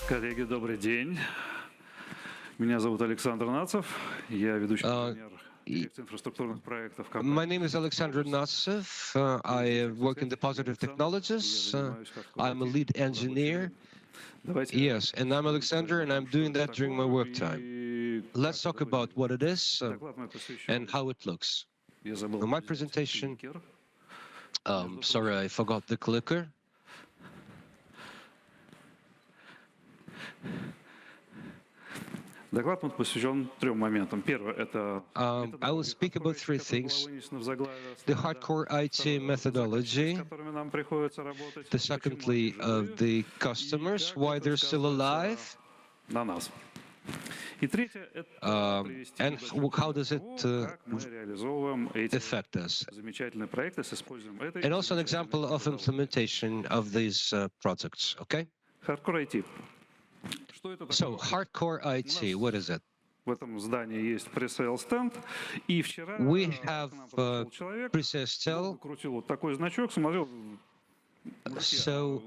Коллеги, добрый день. Меня зовут Александр Нацев. Я ведущий инженер y- дирекции инфраструктурных проектов My компании. name is Alexander Nassev. I work in the Positive Technologies. I'm a lead engineer. Давайте Yes, and I'm Alexander, and I'm doing that during my work time. Let's talk about what it is доклад мой посвящен. and how it looks. Я забыл My взять presentation. кликер. Sorry, I forgot the clicker. Доклад мой посвящен трем моментам. Первое — это I will speak about three things: the hardcore IT methodology, с которыми нам приходится работать. the secondly, the customers, why they're still alive, На нас. И третье — это привести and how does it как мы реализовываем эти affect us, замечательные проекты с использованием этой and also an example of implementation of these projects. Okay? HardcoreIT. Что это So, такое? hardcore IT, what is it? В этом здании есть пресейл стенд, и вчера We к have нам подошел человек, pre-sales долго cell. крутил вот такой значок, смотрел, So,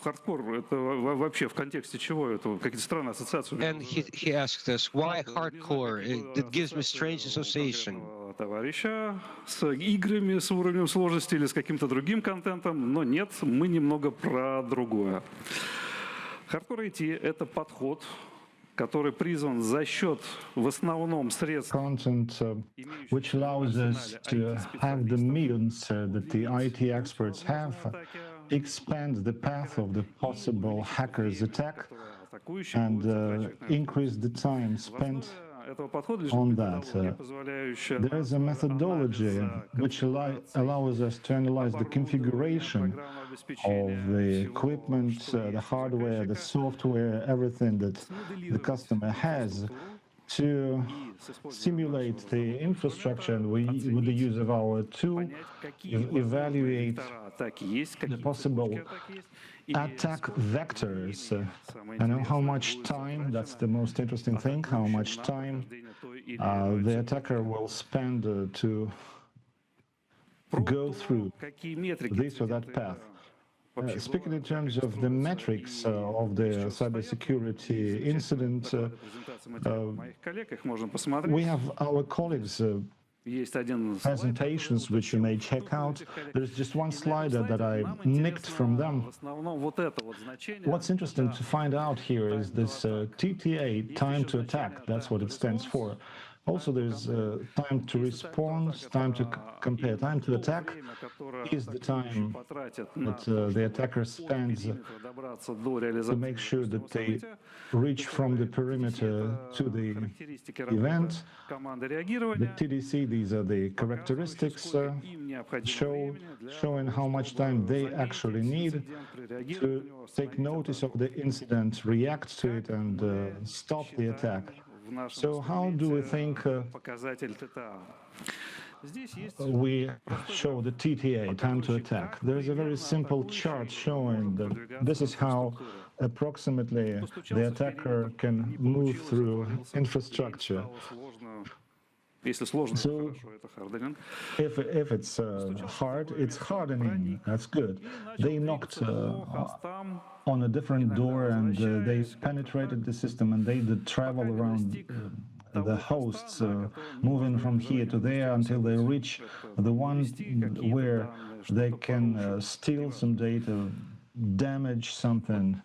хардкор, это вообще в контексте чего? Это какие-то странные ассоциации. and he asked us, why hardcore? It gives me strange association. Товарища с играми с уровнем сложности или с каким-то другим контентом, но нет, мы немного про другое. HardcoreIT — это подход, который призван за счет в основном средств content which allows us to have the means that the IT experts have expand the path of the possible hackers attack and increase the time spent on that. There is a methodology which allows us to analyze the configuration of the equipment, the hardware, the software, everything that the customer has, to simulate the infrastructure and with the use of our tool, evaluate the possible attack vectors and how much time, that's the most interesting thing, how much time the attacker will spend to go through this or that path. Speaking in terms of the metrics of the cybersecurity incident, we have our colleagues' presentations which you may check out. There's just one slider that I nicked from them. What's interesting to find out here is this TTA, time to attack, that's what it stands for. Also, there's time to respond, time to compare. Time to attack is the time that the attacker spends to make sure that they reach from the perimeter to the event. The TDC, these are the characteristics showing how much time they actually need to take notice of the incident, react to it, and stop the attack. So how do we think we show the TTA, time to attack? There is a very simple chart showing that this is how approximately the attacker can move through infrastructure. So if it's hard, it's hardening. That's good. They knocked on a different door and they penetrated the system and they did travel around the hosts, moving from here to there until they reach the one where they can steal some data, damage something,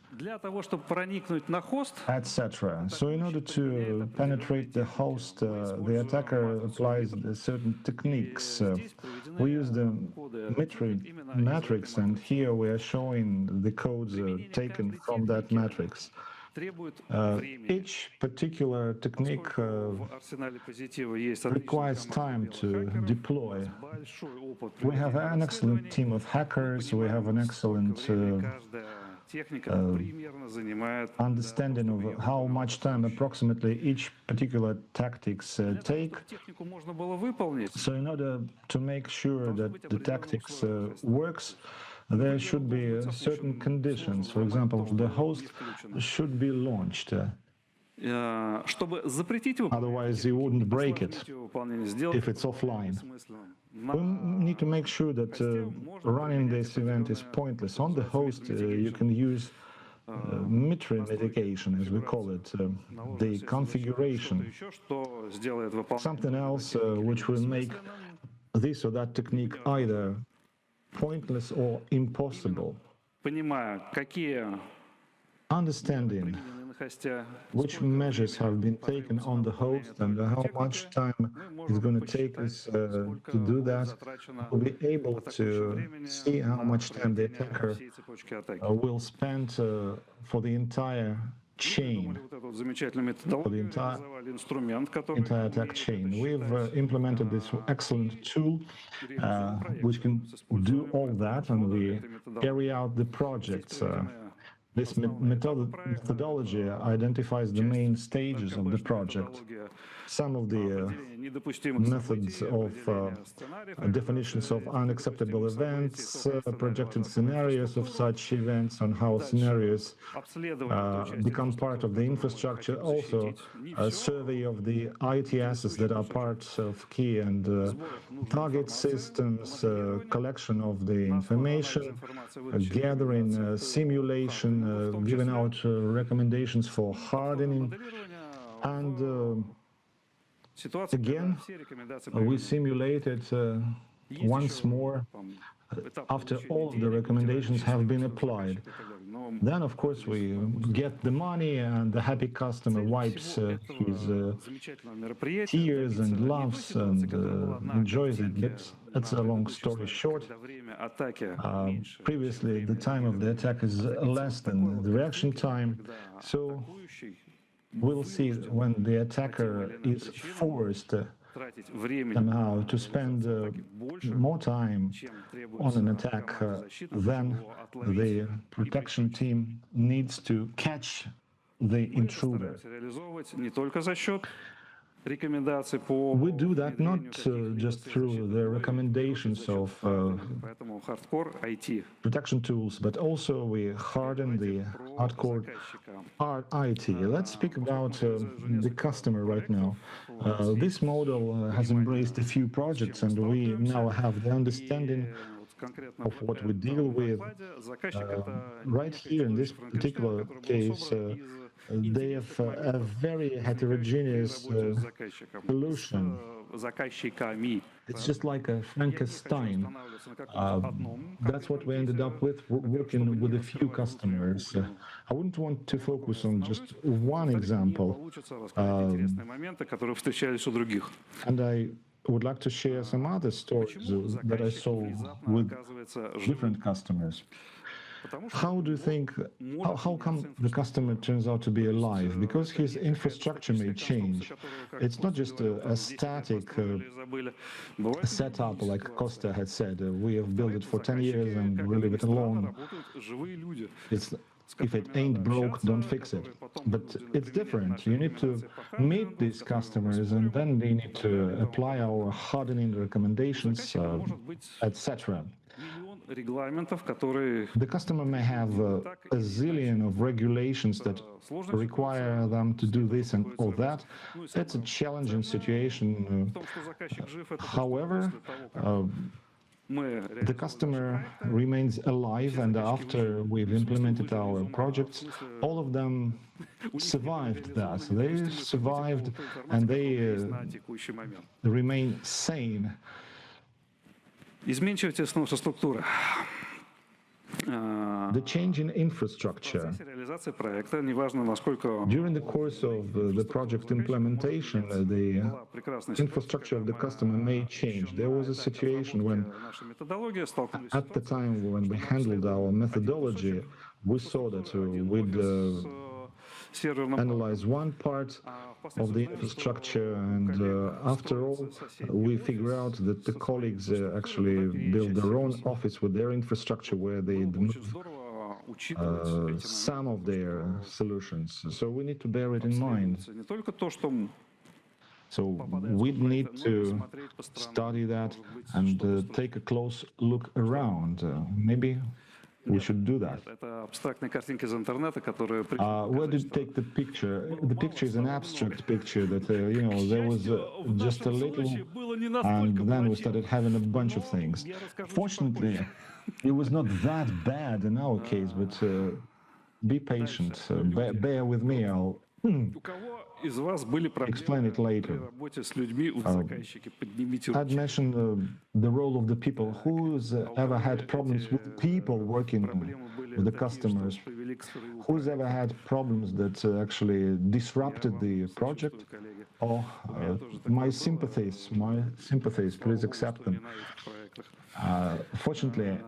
etc. So in order to penetrate the host, the attacker applies certain techniques. We use the matrix, and here we are showing the codes taken from that matrix. Each particular technique requires time to deploy. We have an excellent team of hackers, we have an excellent understanding of how much time approximately each particular tactics take. So in order to make sure that the tactics works, there should be certain conditions. For example, the host should be launched. Otherwise, you wouldn't break it if it's offline. We need to make sure that running this event is pointless. On the host, you can use mitigation, as we call it, the configuration, something else which will make this or that technique either pointless or impossible. Понимая, какие Understanding which measures have been taken on the host and how much time it's going to take us to do that, we'll be able to see how much time the attacker will spend for the entire chain, for the entire attack chain. We've implemented this excellent tool which can do all that, and we carry out the projects. This methodology identifies the main stages of the project. Some of the methods of definitions of unacceptable events, projected scenarios of such events, and how scenarios become part of the infrastructure. Also, a survey of the IT assets that are part of key and target systems, collection of the information, gathering, simulation, giving out recommendations for hardening, and again, we simulated once more after all of the recommendations have been applied. Then, of course, we get the money and the happy customer wipes his tears and laughs and enjoys it. But that's a long story short. Previously, the time of the attack is less than the reaction time. So we'll see when the attacker is forced somehow to spend more time on an attack than the protection team needs to catch the intruder. We do that not just through the recommendations of protection tools, but also we harden the hardcore IT. Let's speak about the customer right now. This model has embraced a few projects, and we now have the understanding of what we deal with. Right here in this particular case, they have a very heterogeneous solution. It's just like a Frankenstein. That's what we ended up with, working with a few customers. I wouldn't want to focus on just one example. And I would like to share some other stories that I saw with different customers. How do you think, how come the customer turns out to be alive? Because his infrastructure may change. It's not just a static setup, like Costa had said. We have built it for 10 years and we leave it alone. If it ain't broke, don't fix it. But it's different. You need to meet these customers, and then they need to apply our hardening recommendations, etc. The customer may have a zillion of regulations that require them to do this and all that. That's a challenging situation. However, the customer remains alive, and after we've implemented our projects, all of them survived that. They survived and they remain sane. The change in infrastructure. During the course of the project implementation, the infrastructure of the customer may change. There was a situation when, at the time when we handled our methodology, we saw that we'd analyze one part of the infrastructure, and after all, we figure out that the colleagues actually build their own office with their infrastructure where they move some of their solutions. So we need to bear it in mind. So we need to study that and take a close look around. Maybe we should do that. Where did you take the picture? The picture is an abstract picture that, there was just a little, and then we started having a bunch of things. Fortunately, it was not that bad in our case, but be patient, bear with me, I'll У кого из вас были explain it проблемы при later. работе с людьми у заказчики? Поднимите I'd руки. mentioned the role of the people. Who's ever had problems with people working with the customers? Who's ever had problems that actually disrupted the project? Oh, my sympathies, please accept them. Fortunately,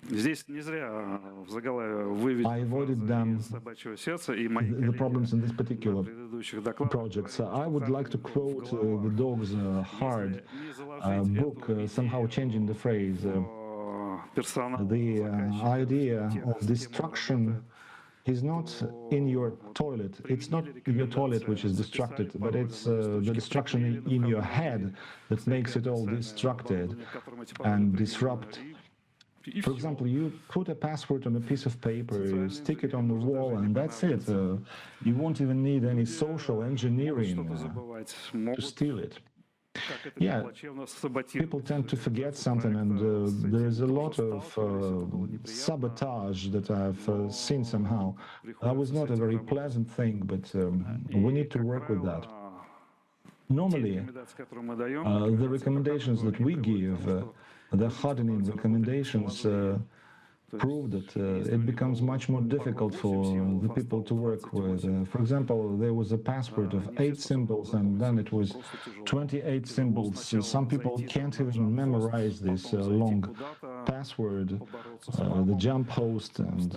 Здесь не зря в заголовке выведена I avoided фраза them, из «Собачьего сердца», и мои the коллеги problems in this на particular предыдущих докладах project. So говорили, I что would like to Хардинг quote в the головах. dog's hard Если не заложить book, эту somehow changing the phrase. персонал The заказчика, idea тех, of с кем он destruction работает, is not in your toilet. It's not your toilet which is destructed, but it's the destruction in your head that makes it all destructed and disrupt. For example, you put a password on a piece of paper, you stick it on the wall, and that's it. You won't even need any social engineering to steal it. Yeah, people tend to forget something, and there is a lot of sabotage that I've seen somehow. That was not a very pleasant thing, but we need to work with that. Normally, the recommendations that we give, the hardening recommendations, prove that it becomes much more difficult for the people to work with. For example, there was a password of 8 symbols, and then it was 28 symbols. Some people can't even memorize this long password, the jump host, and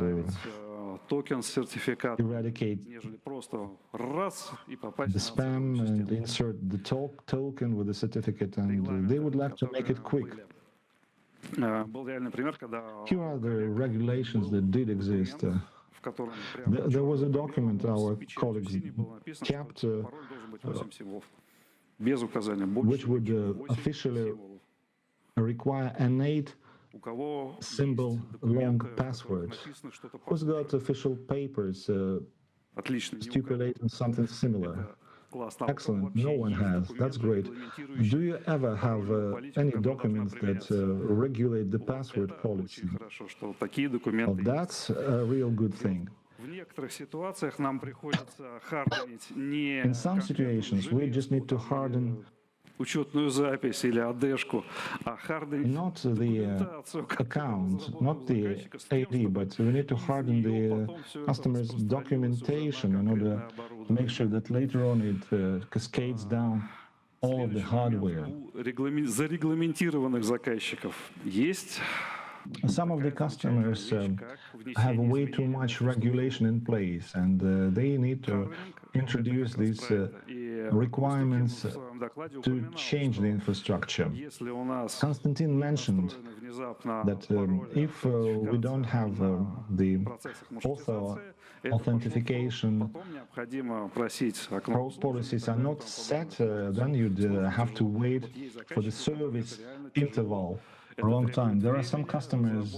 токен с сертификатом, eradicate нежели просто раз и попасть the на spam and insert the token with the certificate, and they would like to make it quick. Был реальный пример, когда Here are the regulations that did exist. в котором прямо There was a document our в печати colleagues синей было написано, kept, что пароль должен быть 8 символов. Без указания which больше, would чем 8 officially символов. require an 8 У кого symbol есть long документы, в которых password. написано что-то Who's похожее? got official papers Отлично. Ни у кого. stipulating something similar? Это классно. А у кого Excellent. вообще No one есть has. That's документы, great. регламентирующие Do you ever have парольную политику, any которая должна documents that применяться? regulate the Вот password это policy? очень хорошо, что такие Well, документы есть. that's a real good thing. В некоторых ситуациях нам приходится харденить не In some конкретную situations, we just need to железку, там, harden учетную запись или AD-шку, а харденить not the документацию, которая account, разработана not у the заказчика, с тем, AD, чтобы but we need to из harden нее the потом всё это customer's распространилось уже на documentation in order конкретное to оборудование. make sure that later on it cascades down all of the Следующий момент. hardware. У зарегламентированных заказчиков есть Some of the customers have way too much regulation in place, and they need to introduce these requirements to change the infrastructure. Если у нас Konstantin mentioned настроены внезапно that пароли if we don't have the процессах author маршрутизации, это authentication потом необходимо просить окно policies are not set, then you'd have to wait for the service interval for a long time. There are some customers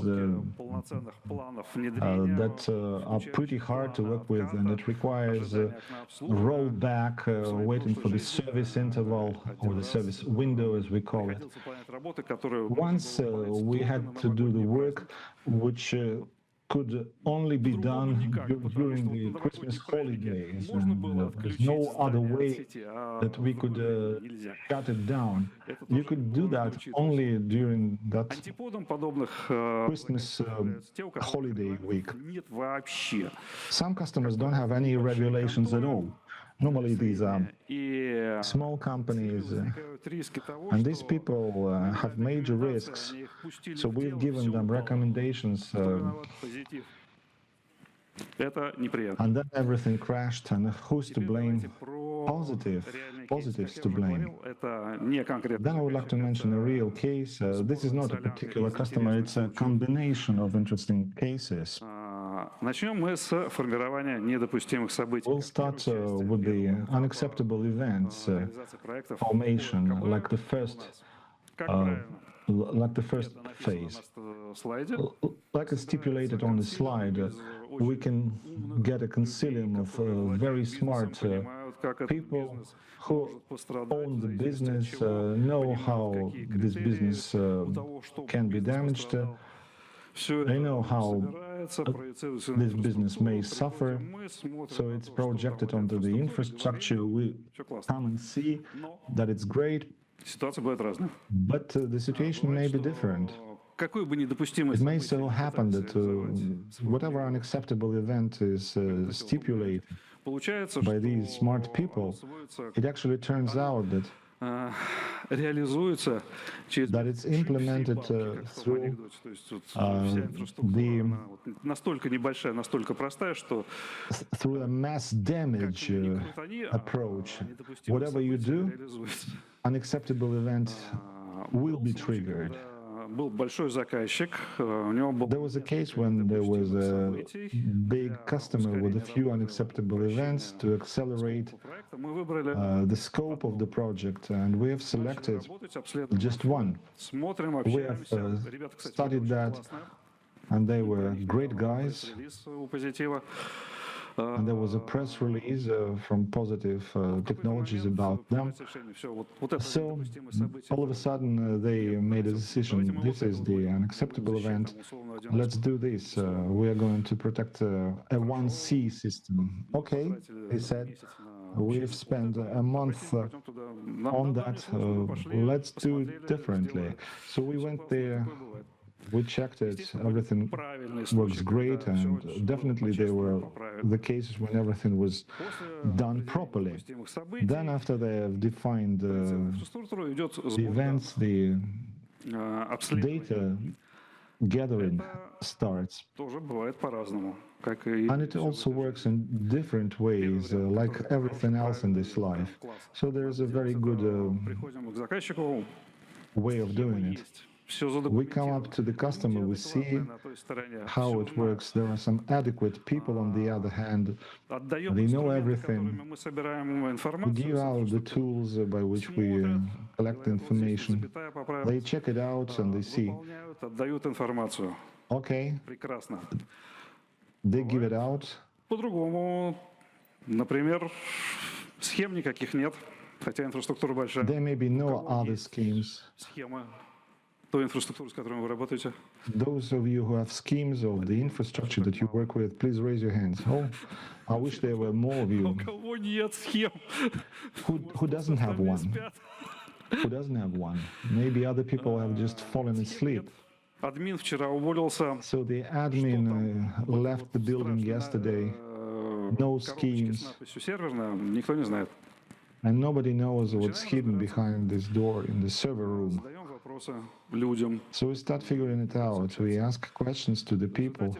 полноценных планов внедрения, that are pretty hard to work with, and it requires rollback, waiting for the service interval or the service window, as we call it. приходилось выполнять работы, которые Once we had to do the work which could only be done during the Christmas holidays, and there's no other way that we could shut it down. You could do that only during that антиподом подобных Christmas те, у кого holiday week. нет вообще. Some customers don't have any regulations at all. Normally these are И small companies, возникают риски того, and these что people have major risks. они их пустили So в we've дело, given всё them упало. recommendations, Кто виноват? Позитив. Это неприятно. and then everything crashed. And who's to Теперь blame? давайте про Positive. реальный кейс. Positives Как to я уже blame. говорил, это не конкретный Then I would like to mention a real case. This is not a particular customer, it's a combination of interesting cases. Начнем мы с формирования недопустимых событий. We'll start with the unacceptable events Реализация проектов. formation, like the first Как правильно? phase. Написано на слайде. Like it's stipulated on the slide, we can get a consilium of very smart Понимают, как этот people бизнес who может пострадать, own the в зависимости от business, чего, know понимают, how какие this критерии business у того, чтобы can be бизнес damaged. пострадал. Все They это know how собирают this business may suffer, so it's projected onto the infrastructure. We come and see that it's great, Ситуация бывает разная. but the situation may be different. Какую бы недопустимость It may so happen that whatever unacceptable event is stipulated получается, by these smart people, it actually turns out that реализуется через that it's implemented through the настолько небольшая, настолько простая, что through a mass damage approach. Whatever you do, unacceptable event will be triggered. Был большой заказчик, у него был... There was a case when there was a big customer with a few unacceptable events to accelerate Мы выбрали the scope of the project, and we have selected just one. Смотрим, We have общаемся. Ребята, кстати, studied that, and they were great guys. релиз у Позитива. And there was a press release from Positive Technologies about them. So all of a sudden they made a decision. This is the unacceptable event. Let's do this. We are going to protect a 1C system. Okay, they said. We've spent a month on that. Let's do it differently. So we went there. We checked it, everything works great, and definitely there were the cases when everything was done properly. Then after they have defined the events, the data gathering starts. And it also works in different ways, like everything else in this life. So there's a very good way of doing it. We come up to the customer, we see how it works. There are some adequate people on the other hand. They know everything. We give out the tools by which we collect information. They check it out and they see. Okay. They give it out. По-другому, например, схем никаких нет, хотя инфраструктура большая. There may be no other schemes. Схема той инфраструктуры, с которой вы работаете. Those of you who have schemes of the infrastructure that you work with, please raise your hands. Oh, I wish there were more of you. У кого нет схем? Who doesn't have one? Who doesn't have one? Maybe other people have just fallen asleep. Админ вчера уволился. So the admin left the building yesterday. No schemes. Серверная, никто не знает. And nobody knows what's hidden behind this door in the server room. So we start figuring it out. We ask questions to the people.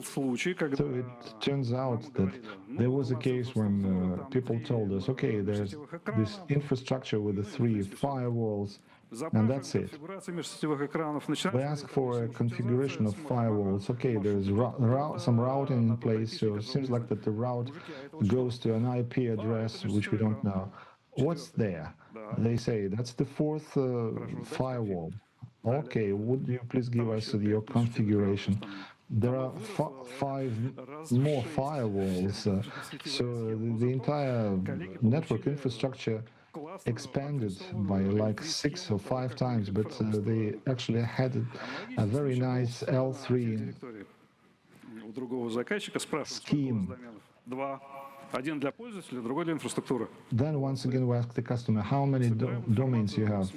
So it turns out that there was a case when people told us, okay, there's this infrastructure with the 3 firewalls, and that's it. We ask for a configuration of firewalls. Okay, there's some routing in place, so it seems like that the route goes to an IP address which we don't know. What's there? They say that's the 4th firewall. Okay, would you please give us your configuration? There are 5 more firewalls, so the entire network infrastructure expanded by like 6 or 5 times, but they actually had a very nice L3 scheme. Then once again we ask the customer how many domains you have,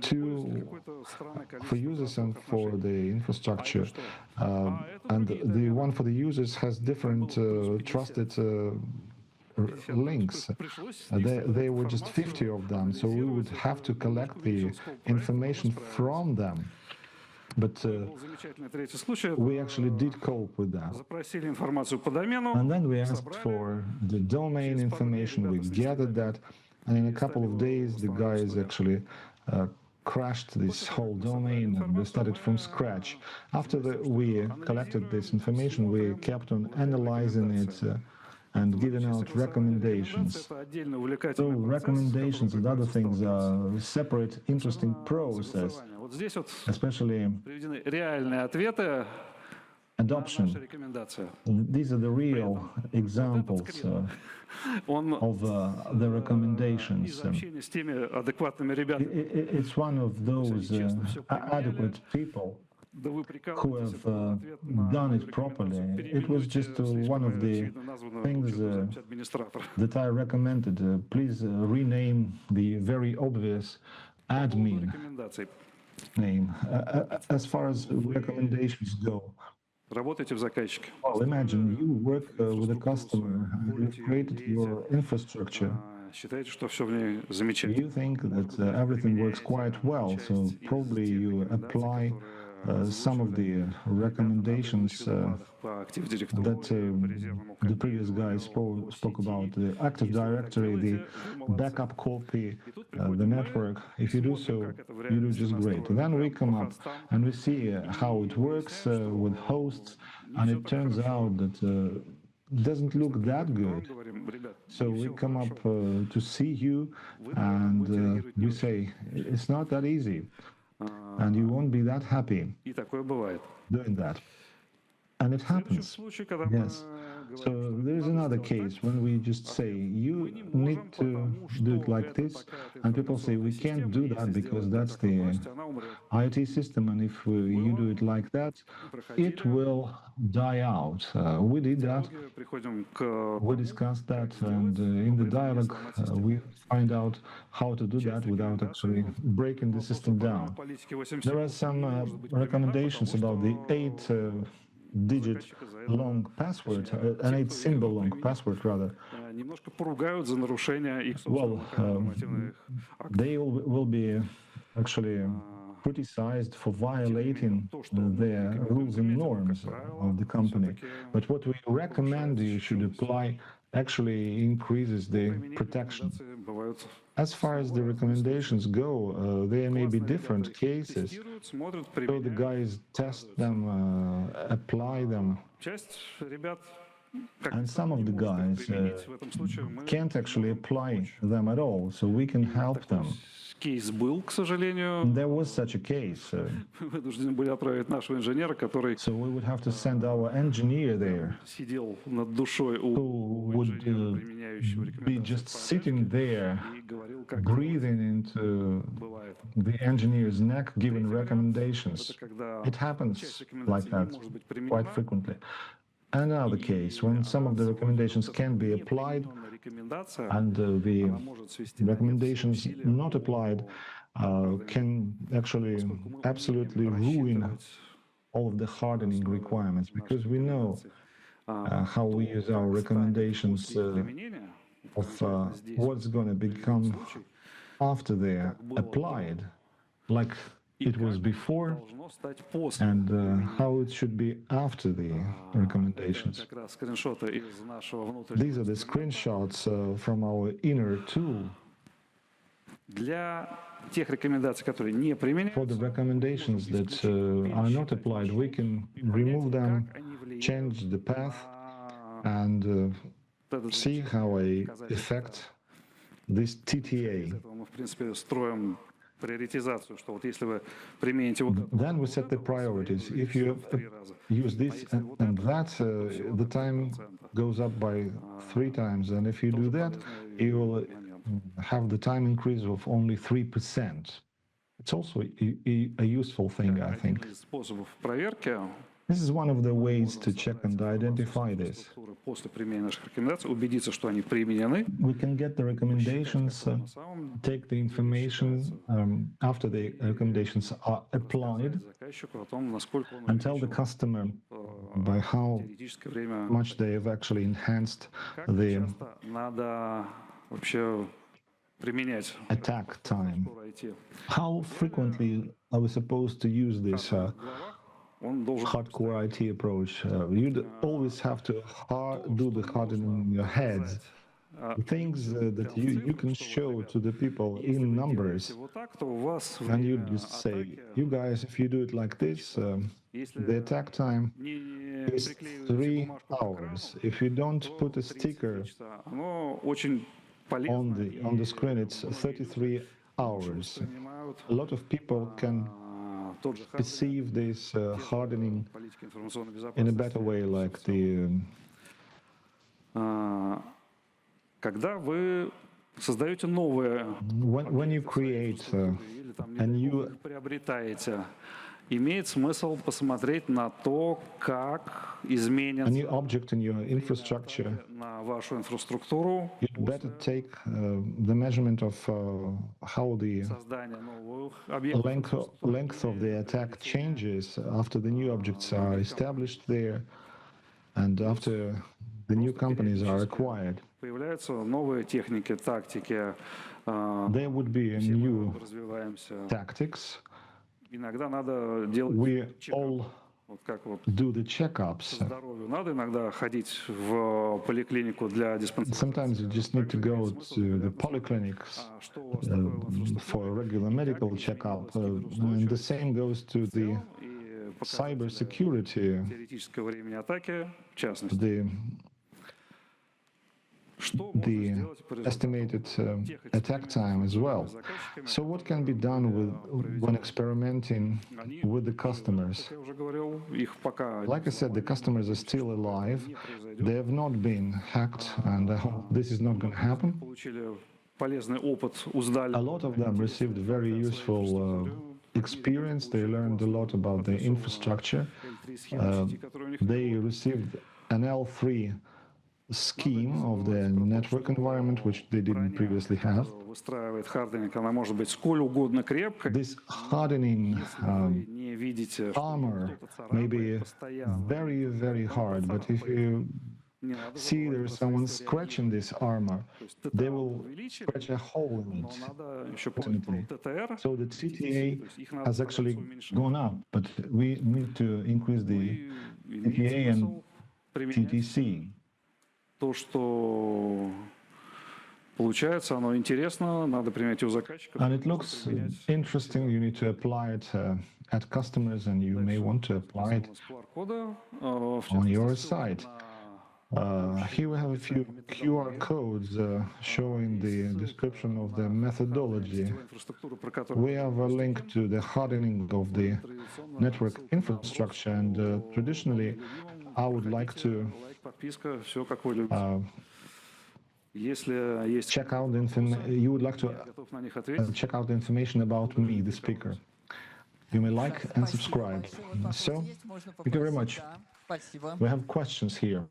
2 for users and for the infrastructure, and the one for the users has different trusted links. There were just 50 of them, so we would have to collect the information from them. But we actually did cope with that. And then we asked for the domain information, we gathered that, and in a couple of days the guys actually crashed this whole domain and we started from scratch. After we collected this information, we kept on analyzing it and giving out recommendations. So recommendations and other things are a separate, interesting process, especially adoption. These are the real examples of the recommendations. It's one of those adequate people who have done it properly. It was just one of the things that I recommended. Please rename the very obvious admin name. As far as recommendations go, well, imagine you work with a customer and you've created your infrastructure. You think that everything works quite well, so probably you apply some of the recommendations that the previous guy spoke about, the Active Directory, the backup copy, the network. If you do so, you do just great. Then we come up and we see how it works with hosts, and it turns out that doesn't look that good. So we come up to see you and we say, it's not that easy. And you won't be that happy doing that. And it happens. Yes. So there's another case when we just say, you need to do it like this, and people say, we can't do that because that's the IT system, and if you do it like that, it will die out. We did that, we discussed that, and in the dialogue we find out how to do that without actually breaking the system down. There are some recommendations about the 8-digit long password, an 8-symbol long password rather. Well, they will be actually criticized for violating the rules and norms of the company. But what we recommend you should apply actually increases the protection. As far as the recommendations go, there may be different cases. So the guys test them, apply them. And some of the guys can't actually apply them at all, so we can help them. There was such a case. So we would have to send our engineer there, who would be just sitting there, breathing into the engineer's neck, giving recommendations. It happens like that quite frequently. Another case, when some of the recommendations can be applied and the recommendations not applied can actually absolutely ruin all of the hardening requirements, because we know how we use our recommendations of what's going to become after they're applied, like it was before, and how it should be after the recommendations. These are the screenshots from our inner tool. For the recommendations that are not applied, we can remove them, change the path, and see how I affect this TTA. Then we set the priorities. If you use this and that, the time goes up by 3 times. And if you do that, you will have the time increase of only 3%. It's also a useful thing, I think. This is one of the ways to check and identify this. We can get the recommendations, take the information after the recommendations are applied, and tell the customer by how much they have actually enhanced the attack time. How frequently are we supposed to use this hardcore IT approach? You'd always have to do the hardening in your heads. Things that you can show to the people in numbers, and you just say, you guys, if you do it like this, the attack time is 3 hours. If you don't put a sticker on the screen, it's 33 hours. A lot of people can perceive this hardening in a better way, like the when you create a new имеет смысл посмотреть на то, как a изменится new object in your infrastructure, на вашу инфраструктуру you'd better take the measurement of how the создания новых объектов length of the attack changes after the new objects are established there and after the new companies are acquired. Появляются новые техники, тактики. There would be Все мы new развиваемся. tactics. Иногда надо делать We чекап. all Вот как вот do the checkups. здоровью надо иногда ходить в поликлинику для диспансера. Sometimes you just need to go to the polyclinics Что у вас такое в инфраструктуре? for a regular medical checkup. And the same goes to the И показатели cybersecurity, теоретического времени атаки, в частности. Что можно the сделать по результату estimated тех attack time as well. заказчиками? So what can be done when experimenting Они, with the customers? как я уже говорил, их пока Like I said, the customers are still alive. They have not been hacked, and I hope this is not going to happen. получили полезный опыт, узнали. A lot of them received very useful experience. They learned a lot about the infrastructure. They received an L3 scheme of the network environment, which they didn't previously have. Выстраивает харденинг, она может быть сколь угодно крепкой. This hardening Вы не видите, что armor кто-то may be царапает постоянно. very, very hard, but if you Не надо see забывать there's про someone свои scratching this armor, То есть they ТТР will увеличили, scratch a hole in но it. надо еще помнить про ТТР. So the TTA То есть их надо has actually стараться уменьшать. gone up, but we need to increase the И имеет TTA and смысл применять TTC. то, что получается, оно интересно, надо применять у заказчиков. And it looks interesting. You need to apply it at customers, and you may want to apply it on your site. Here we have a few QR codes showing the description of the methodology. We have a link to the hardening of the network infrastructure, and traditionally, I would like to Подписка, все как вы любите. Если есть, check out the you would like to я готов на них ответить. check out the information about me, the speaker. You may like and subscribe. So, thank you very much. We have questions here.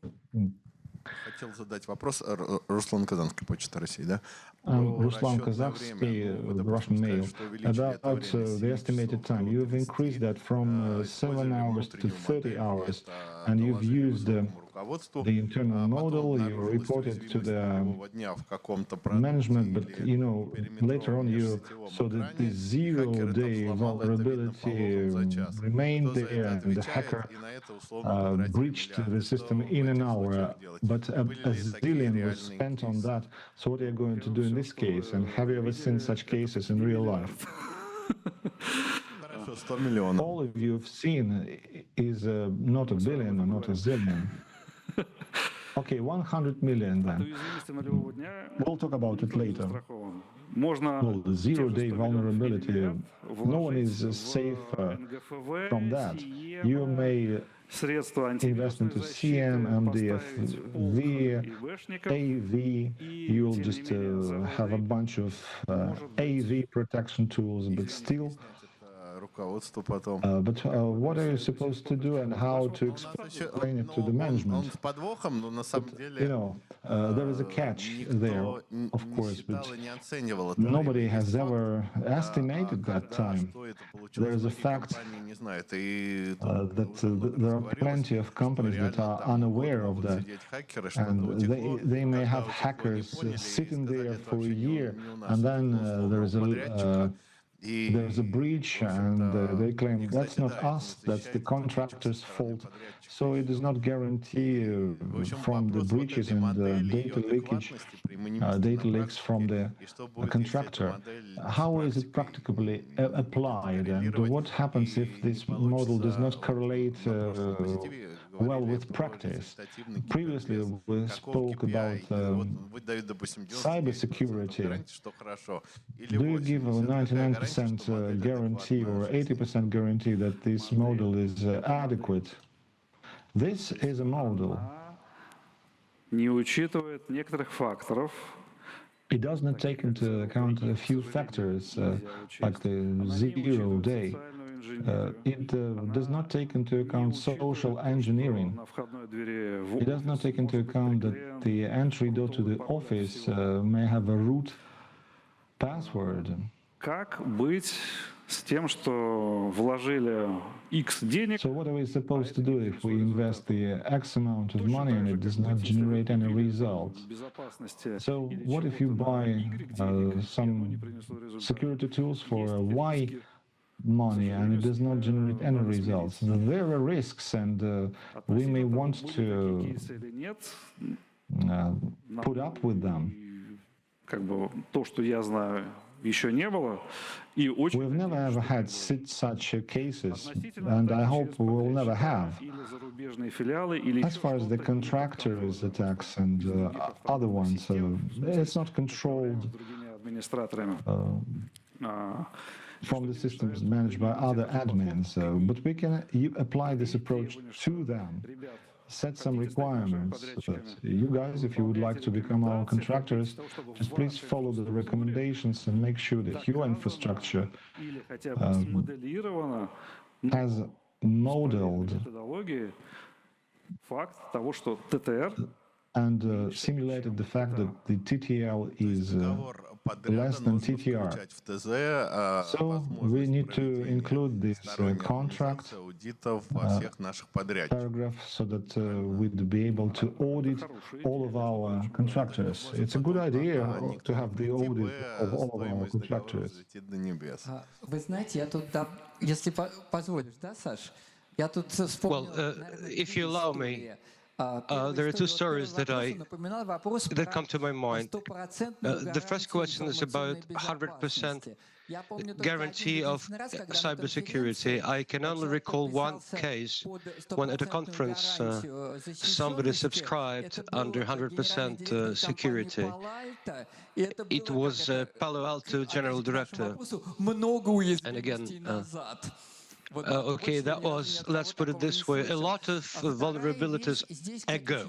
Хотел задать вопрос. Руслан, Казанская почта России, да? Ruslan Kazakhsky, Russian Mail, about the estimated time. You've increased that from 7 hours to 30 hours, and you've used the internal model, you reported to the management, but later on you saw that the 0-day vulnerability remained there, and the hacker breached the system in an hour, but a zillion was spent on that. So what are you going to do in this case, and have you ever seen such cases in real life? All of you have seen is not a billion or not a zillion. Okay, 100 million then. We'll talk about it later. Well, the 0-day vulnerability, no one is safe from that. You may invest into CM, MDF, AV, you'll just have a bunch of AV protection tools, but still. But what are you supposed to do and how to explain it to the management? But, there is a catch there, of course, but nobody has ever estimated that time. There is a fact that there are plenty of companies that are unaware of that, and they may have hackers sitting there for a year, and then there's a breach, and they claim that's not us, that's the contractor's fault. So it does not guarantee from the breaches and data leakage, data leaks from the contractor. How is it practically applied, and what happens if this model does not correlate well with practice? Previously, we spoke about cybersecurity. Do you give a 99% guarantee or 80% guarantee that this model is adequate? This is a model. Не учитывает некоторых факторов. It does not take into account a few factors, like the 0-day. it does not take into account social engineering. It does not take into account that the entry door to the office may have a root password. Как быть с тем, что вложили X денег? So what are we supposed to do if we invest the X amount of money and it does not generate any results? So what if you buy some security tools for Y money and it does not generate any results? There are risks, and we may want to put up with them. Как бы то, что я знаю, еще не было. И очень We've never ever had such cases, and I hope we will never have. или зарубежные филиалы, или As far as the contractors' attacks and other ones, it's not controlled другими администраторами. from the systems managed by other admins, but we can apply this approach to them. Set some requirements that you guys, if you would like to become our contractors, just please follow the recommendations and make sure that your infrastructure has modeled факт того, что ТТР and simulated the fact that the TTL is less than TTR. So we need to include this contract paragraph so that we'd be able to audit all of our contractors. It's a good idea to have the audit of all of our contractors. Вы знаете, я тут, если позволишь, да, Саш? Я тут вспомнил, if you allow me, there are two stories that come to my mind. The first question is about 100% guarantee of cybersecurity. I can only recall one case when at a conference somebody subscribed under 100% security. It was Palo Alto General Director. And again, okay, that was, let's put it this way, a lot of vulnerabilities ago.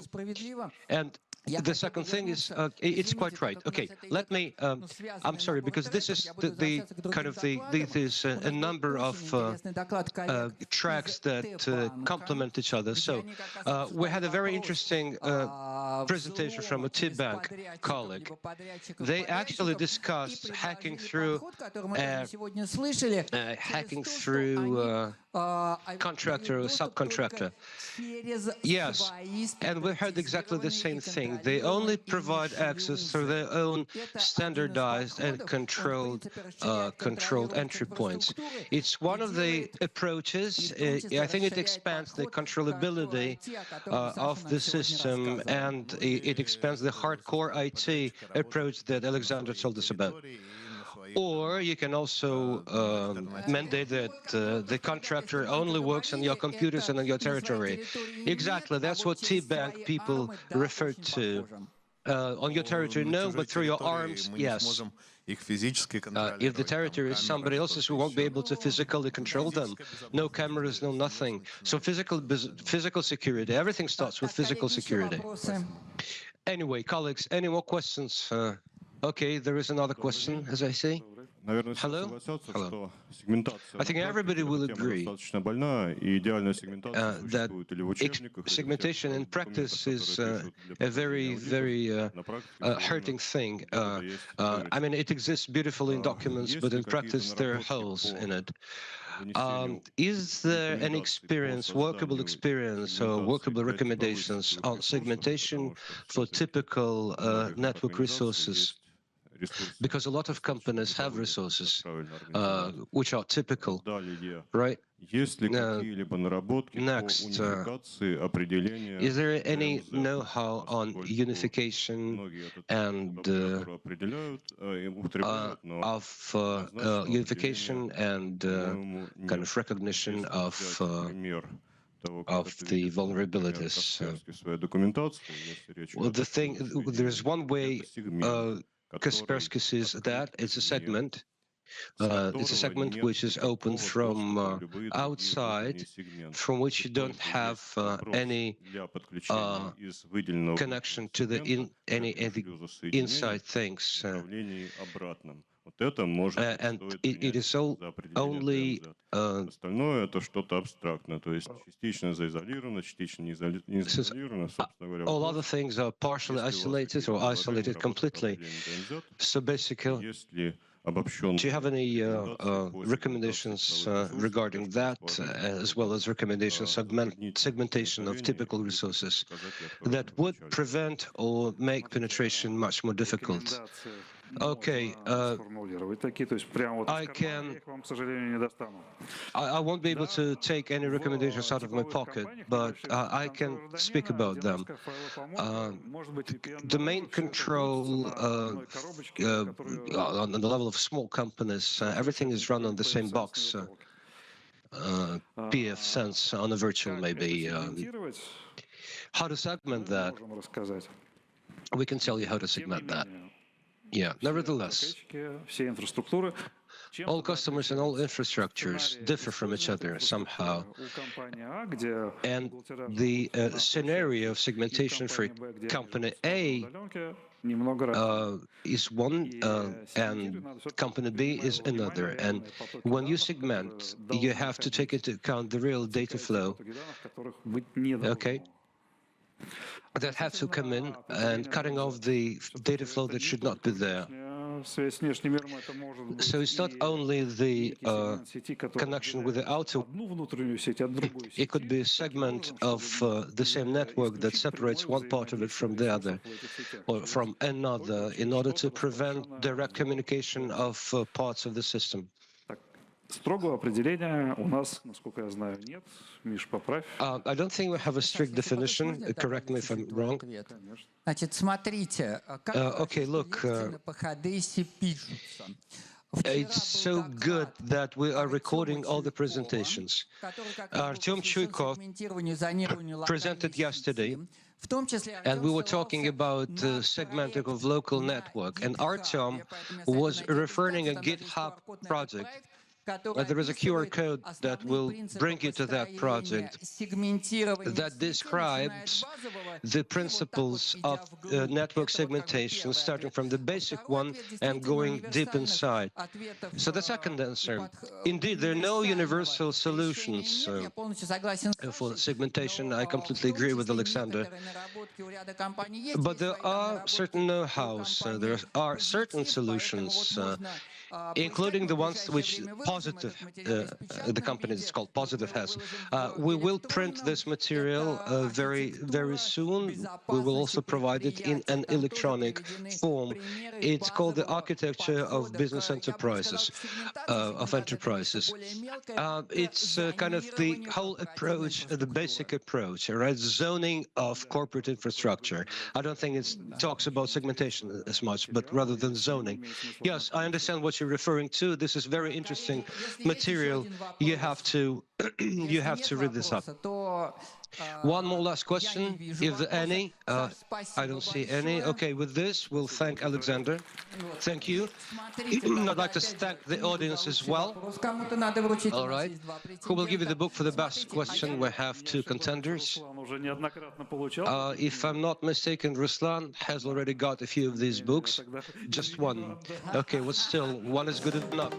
And the second thing is, it's quite right. Okay, let me, I'm sorry, because this is the kind of this is a number of tracks that complement each other. So we had a very interesting presentation from a T-Bank colleague. They actually discussed hacking through contractor or subcontractor. Yes, and we heard exactly the same thing. They only provide access through their own standardized and controlled entry points. It's one of the approaches. I think it expands the controllability of the system, and it expands the hardcore IT approach that Alexander told us about. Or you can also mandate that the contractor only works on your computers and on your territory. Exactly, that's what T-Bank people refer to. On your territory, no, but through your arms, yes. If the territory is somebody else's, we won't be able to physically control them. No cameras, no nothing. So physical security, everything starts with physical security. Anyway, colleagues, any more questions? Okay, there is another question, as I see. Hello? Hello. I think everybody will agree that segmentation in practice is a very, very hurting thing. I mean, it exists beautifully in documents, but in practice there are holes in it. Is there an experience, workable experience, or workable recommendations on segmentation for typical network resources? Because a lot of companies have resources which are typical, right? Next, is there any know-how on unification and kind of recognition of the vulnerabilities? Well, there's one way Kaspersky sees that it's a segment. It's a segment which is open from outside, from which you don't have any connection to any inside things. and it is only Остальное это что-то абстрактное, то есть частично заизолировано, частично не заизолировано, собственно говоря. all other things are partially isolated or isolated completely. So basically, Если do you have any recommendations regarding that, as well as recommendations segmentation of typical resources that would prevent or make penetration much more difficult? Okay, I won't be able to take any recommendations out of my pocket, but I can speak about them. The main control on the level of small companies, everything is run on the same box, PF sense on a virtual maybe. How to segment that? We can tell you how to segment that. Yeah, nevertheless, all customers and all infrastructures differ from each other somehow. And the scenario of segmentation for company A is one, and company B is another. And when you segment, you have to take into account the real data flow, okay, that have to come in, and cutting off the data flow that should not be there. So it's not only the connection with the outer, it could be a segment of the same network that separates one part of it from the other, or from another, in order to prevent direct communication of parts of the system. Строгого определения у нас, насколько я знаю, нет. Миш, поправь. I don't think we have a strict definition. Correct me if I'm wrong. Значит, смотрите, как Okay, look, по ходейсе пишутся. it's so good that we are recording all the presentations. Artyom Chuikov presented yesterday, and we were talking about segmenting of local network, and Artyom was referring a GitHub project. There is a QR code that will bring you to that project that describes the principles of network segmentation, starting from the basic one and going deep inside. So the second answer, indeed, there are no universal solutions for segmentation. I completely agree with Alexander. But there are certain know-hows, there are certain solutions, including the ones which Positive, the company that's called Positive has. We will print this material very, very soon. We will also provide it in an electronic form. It's called the Architecture of Business Enterprises, It's kind of the whole approach, the basic approach, right? Zoning of corporate infrastructure. I don't think it talks about segmentation as much, but rather than zoning. Yes, I understand what you're referring to. This is very interesting material. You have to you have to read this up. One more last question, if there are any. I don't see any. Okay, with this, we'll thank Alexander. Thank you. I'd like to thank the audience as well. All right. Who will give you the book for the best question? We have two contenders. If I'm not mistaken, Ruslan has already got a few of these books. Just one. Okay, well, still, one is good enough.